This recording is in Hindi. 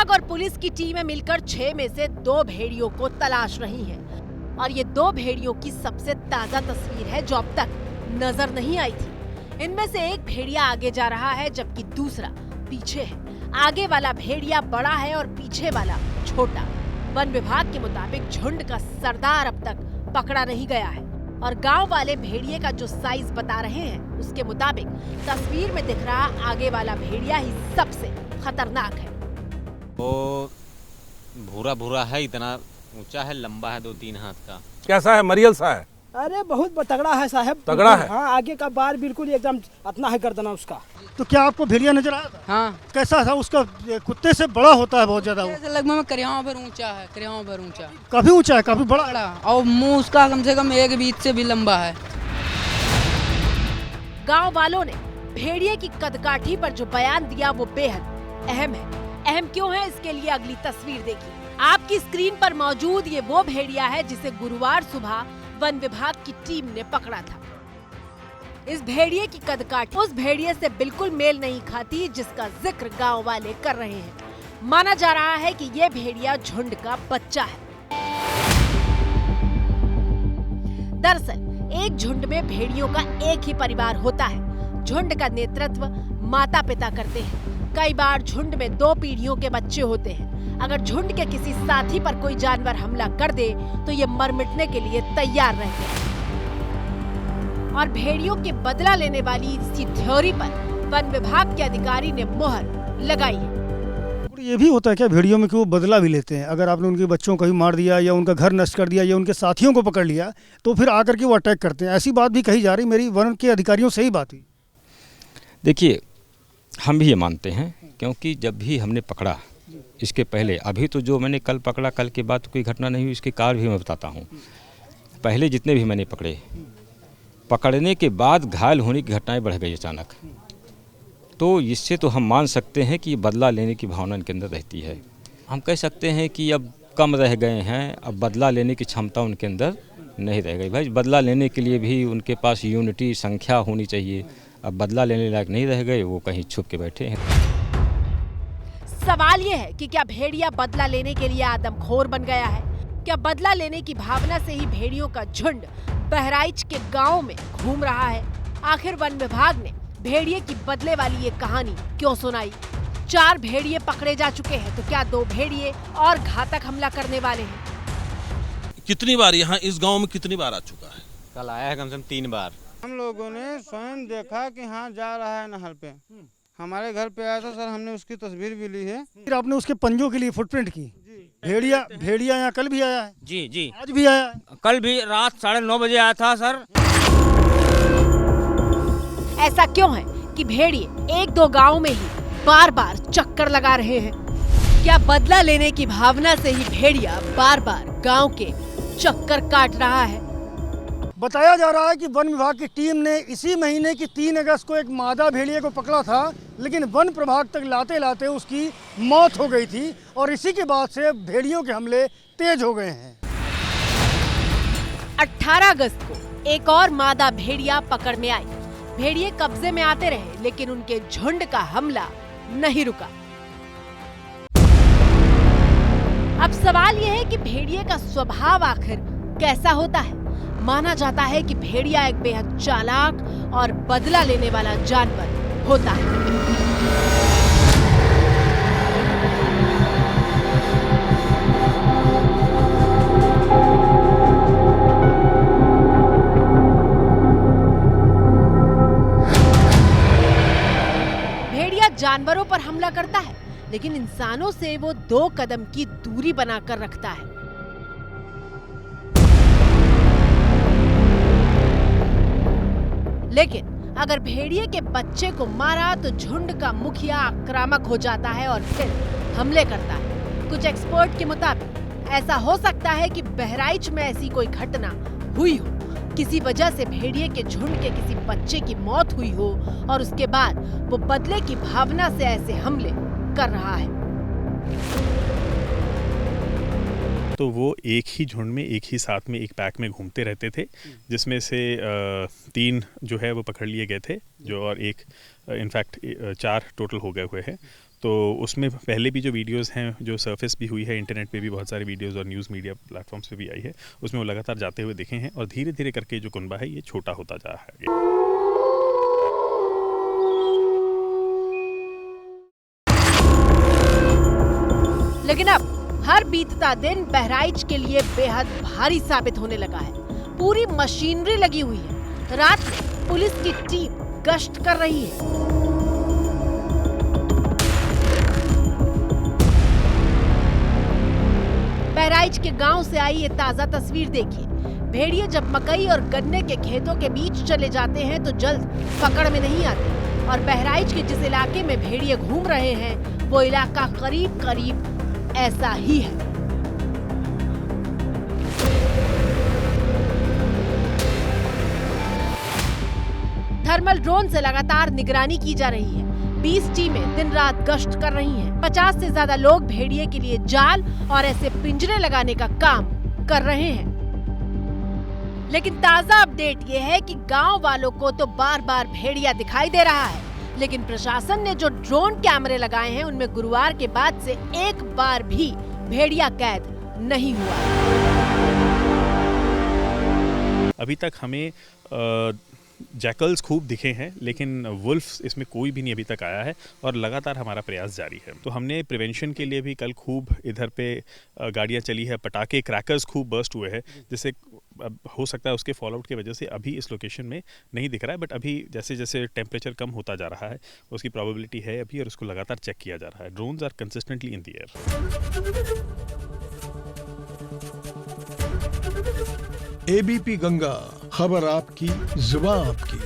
विभाग और पुलिस की टीमें मिलकर 6 में से 2 भेड़ियों को तलाश रही हैं। और ये 2 भेड़ियों की सबसे ताजा तस्वीर है जो अब तक नजर नहीं आई थी। इनमें से एक भेड़िया आगे जा रहा है जबकि दूसरा पीछे है। आगे वाला भेड़िया बड़ा है और पीछे वाला छोटा। वन विभाग के मुताबिक झुंड का सरदार अब तक पकड़ा नहीं गया है और गांव वाले भेड़िए का जो साइज बता रहे हैं उसके मुताबिक तस्वीर में दिख रहा आगे वाला भेड़िया ही सबसे खतरनाक है। वो भूरा भूरा है, इतना ऊंचा है, लंबा है, 2-3 हाथ का। कैसा है? मरियल सा है? अरे बहुत तगड़ा है साहब। तगड़ा है? हाँ, आगे का बार बिल्कुल एकदम इतना है गर्दना उसका। तो क्या आपको भेड़िया नजर आया था? हाँ। कैसा था? उसका कुत्ते से बड़ा होता है बहुत ज्यादा। लगभग करियाओं पर ऊंचा है, करियाओं पर ऊंचा। काफी ऊंचा है, काफी बड़ा और मुंह उसका कम से कम 1 बीच से भी लंबा है। गांव वालों ने भेड़िए की कदकाठी पर जो बयान दिया वो बेहद अहम है। अहम क्यों है इसके लिए अगली तस्वीर देखिए। आपकी स्क्रीन पर मौजूद ये वो भेड़िया है जिसे गुरुवार सुबह वन विभाग की टीम ने पकड़ा था। इस भेड़िए की कदकाठी उस भेड़िए से बिल्कुल मेल नहीं खाती जिसका जिक्र गांव वाले कर रहे हैं। माना जा रहा है कि ये भेड़िया झुंड का बच्चा है। दरअसल एक झुंड में भेड़ियों का एक ही परिवार होता है। झुंड का नेतृत्व माता पिता करते हैं। कई बार झुंड में 2 पीढ़ियों के बच्चे होते हैं। अगर झुंड के किसी साथी पर कोई जानवर हमला कर दे तो ये मर मिटने के लिए तैयार रहते हैं। और भेड़ियों के बदला लेने वाली इसी थ्योरी पर वन विभाग के अधिकारी ने मुहर लगाई है। ये भी होता है क्या भेड़ियों में कि वो बदला भी लेते हैं? अगर आपने उनके बच्चों को ही मार दिया या उनका घर नष्ट कर दिया या उनके साथियों को पकड़ लिया तो फिर आकर के वो अटैक करते हैं, ऐसी बात भी कही जा रही। मेरी वन के अधिकारियों से ही बात हुई। देखिए, हम भी ये मानते हैं क्योंकि जब भी हमने पकड़ा इसके पहले, अभी तो जो मैंने कल पकड़ा, कल के बाद कोई घटना नहीं हुई, इसके कारण भी मैं बताता हूँ। पहले जितने भी मैंने पकड़े, पकड़ने के बाद घायल होने की घटनाएं बढ़ गई अचानक। तो इससे तो हम मान सकते हैं कि बदला लेने की भावना इनके अंदर रहती है। हम कह सकते हैं कि अब कम रह गए हैं, अब बदला लेने की क्षमता उनके अंदर नहीं रह गई। भाई, बदला लेने के लिए भी उनके पास यूनिटी संख्या होनी चाहिए। अब बदला लेने लायक नहीं रह गए, वो कहीं छुप के बैठे हैं। सवाल ये है कि क्या भेड़िया बदला लेने के लिए आदमखोर बन गया है? क्या बदला लेने की भावना से ही भेड़ियों का झुंड बहराइच के गांव में घूम रहा है? आखिर वन विभाग ने भेड़िए की बदले वाली ये कहानी क्यों सुनाई? 4 भेड़िए पकड़े जा चुके हैं तो क्या 2 भेड़िए और घातक हमला करने वाले हैं? कितनी बार यहाँ इस गांव में कितनी बार आ चुका है? कल आया है कम से कम 3 बार। हम लोगों ने स्वयं देखा कि हाँ जा रहा है नहर पे। हमारे घर पे आया था सर, हमने उसकी तस्वीर भी ली है। फिर आपने उसके पंजों के लिए फुटप्रिंट की? भेड़िया यहाँ कल भी आया है? जी आज भी आया है? कल भी रात 9:30 बजे आया था सर। ऐसा क्यों है कि भेड़िए 1-2 गाँव में ही बार बार चक्कर लगा रहे हैं? क्या बदला लेने की भावना से ही भेड़िया बार बार गाँव के चक्कर काट रहा है? बताया जा रहा है कि वन विभाग की टीम ने इसी महीने की 3 अगस्त को एक मादा भेड़िए को पकड़ा था, लेकिन वन प्रभाग तक लाते लाते उसकी मौत हो गई थी और इसी के बाद से भेड़ियों के हमले तेज हो गए हैं। 18 अगस्त को एक और मादा भेड़िया पकड़ में आई। भेड़िए कब्जे में आते रहे लेकिन उनके झुंड का हमला नहीं रुका। अब सवाल यह है कि भेड़िए का स्वभाव आखिर कैसा होता है? माना जाता है कि भेड़िया एक बेहद चालाक और बदला लेने वाला जानवर होता है। भेड़िया जानवरों पर हमला करता है लेकिन इंसानों से वो 2 कदम की दूरी बनाकर रखता है। लेकिन अगर भेड़िए के बच्चे को मारा तो झुंड का मुखिया आक्रामक हो जाता है और फिर हमले करता है। कुछ एक्सपर्ट के मुताबिक ऐसा हो सकता है कि बहराइच में ऐसी कोई घटना हुई हो, किसी वजह से भेड़िए के झुंड के किसी बच्चे की मौत हुई हो और उसके बाद वो बदले की भावना से ऐसे हमले कर रहा है। तो वो एक ही झुंड में, एक ही साथ में, एक पैक में घूमते रहते थे, जिसमें से 3 जो है वो पकड़ लिए गए थे, जो और एक इनफैक्ट 4 टोटल हो गए हुए हैं। तो उसमें पहले भी जो वीडियोस हैं जो सरफेस भी हुई है, इंटरनेट पे भी बहुत सारे वीडियोस और न्यूज़ मीडिया प्लेटफॉर्म्स पे भी आई है, उसमें वो लगातार जाते हुए दिखे हैं और धीरे धीरे करके जो कुनबा है ये छोटा होता जा रहा है। लेकिन अब हर बीतता दिन बहराइच के लिए बेहद भारी साबित होने लगा है। पूरी मशीनरी लगी हुई है। रात में पुलिस की टीम गश्त कर रही है। बहराइच के गांव से आई ये ताजा तस्वीर देखिए। भेड़िए जब मकई और गन्ने के खेतों के बीच चले जाते हैं तो जल्द पकड़ में नहीं आते और बहराइच के जिस इलाके में भेड़िए घूम रहे हैं वो इलाका करीब करीब ऐसा ही है। थर्मल ड्रोन से लगातार निगरानी की जा रही है। 20 टीमें दिन रात गश्त कर रही हैं। 50 से ज्यादा लोग भेड़िए के लिए जाल और ऐसे पिंजरे लगाने का काम कर रहे हैं। लेकिन ताजा अपडेट ये है कि गांव वालों को तो बार बार भेड़िया दिखाई दे रहा है, लेकिन प्रशासन ने जो ड्रोन कैमरे लगाए हैं उनमें गुरुवार के बाद से एक बार भी भेड़िया कैद नहीं हुआ। अभी तक हमें जैकल्स खूब दिखे हैं, लेकिन वुल्फ्स इसमें कोई भी नहीं अभी तक आया है और लगातार हमारा प्रयास जारी है। तो हमने प्रिवेंशन के लिए भी कल खूब इधर पे गाड़ियाँ चली है, पटाखे क्रैकर्स खूब बर्स्ट हुए हैं, जिससे हो सकता है उसके फॉलोआउट की वजह से अभी इस लोकेशन में नहीं दिख रहा है, बट अभी जैसे जैसे टेम्परेचर कम होता जा रहा है उसकी प्रोबेबिलिटी है अभी और उसको लगातार चेक किया जा रहा है। Drones are consistently in the air. ABP Ganga, खबर आपकी, जुबान आपकी।